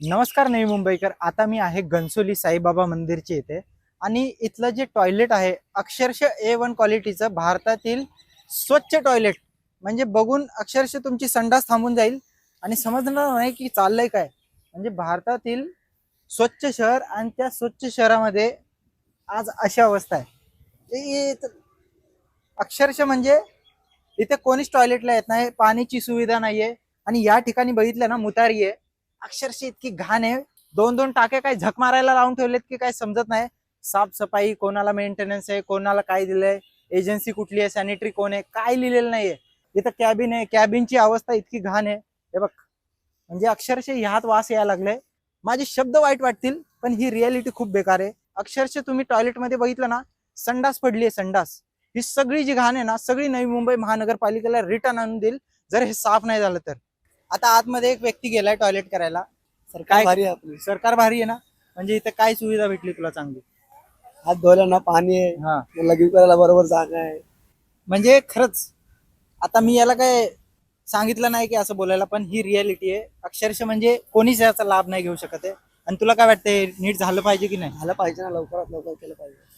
नमस्कार नवी मुंबईकर. आता मी आहे घनसोली साईबाबा मंदिरचे इथे आणि इथलं जे टॉयलेट आहे अक्षरशः A1 क्वालिटीचं, भारतातील स्वच्छ टॉयलेट. म्हणजे बघून अक्षरशः तुमची संडास थांबून जाईल आणि समजणार नाही की चाललंय काय. म्हणजे भारतातील स्वच्छ शहर आणि त्या स्वच्छ शहरामध्ये आज अशी अवस्था आहे. अक्षरशः म्हणजे इथे कोणीच टॉयलेटला येत नाही, पाण्याची सुविधा नाहीये. आणि या ठिकाणी बघितलं ना, मुतारी आहे. अक्षरशः इतकी घाण आहे. दोन दोन टाके काय झक मारायला लावून ठेवलेत की काय समजत नाही. साफसफाई कोणाला, मेंटेनन्स आहे कोणाला, काय दिलंय, एजन्सी कुठली आहे, सॅनिटरी कोण आहे, काय लिहिलेलं नाहीये. इथं कॅबिन आहे, कॅबिनची अवस्था इतकी घाण आहे. हे बघ, म्हणजे अक्षरशः ह्यात वास यायला लागलाय. माझे शब्द वाईट वाटतील पण ही रियालिटी खूप बेकार आहे. अक्षरशः तुम्ही टॉयलेटमध्ये बघितलं ना, संडास पडली आहे, संडास. ही सगळी जी घाण आहे ना, सगळी नवी मुंबई महानगरपालिकेला रिटर्न आणून देईल जर हे साफ नाही झालं तर. आता आतमध्ये एक व्यक्ती गेलाय टॉयलेट करायला. सरकार भारी आहे आपली. सरकार भारी आहे ना. म्हणजे इथं काय सुविधा भेटली तुला चांगली? हात धुवायला ना पाणी आहे, हा, लगीन करायला बरोबर जागा आहे. म्हणजे खरंच आता मी याला काय सांगितलं नाही की असं बोलायला, पण ही रियालिटी आहे अक्षरशः. म्हणजे कोणीच याचा लाभ नाही घेऊ शकत आहे. आणि तुला काय वाटतंय, नीट झालं पाहिजे की नाही? झालं पाहिजे ना, लवकरात लवकर केलं पाहिजे.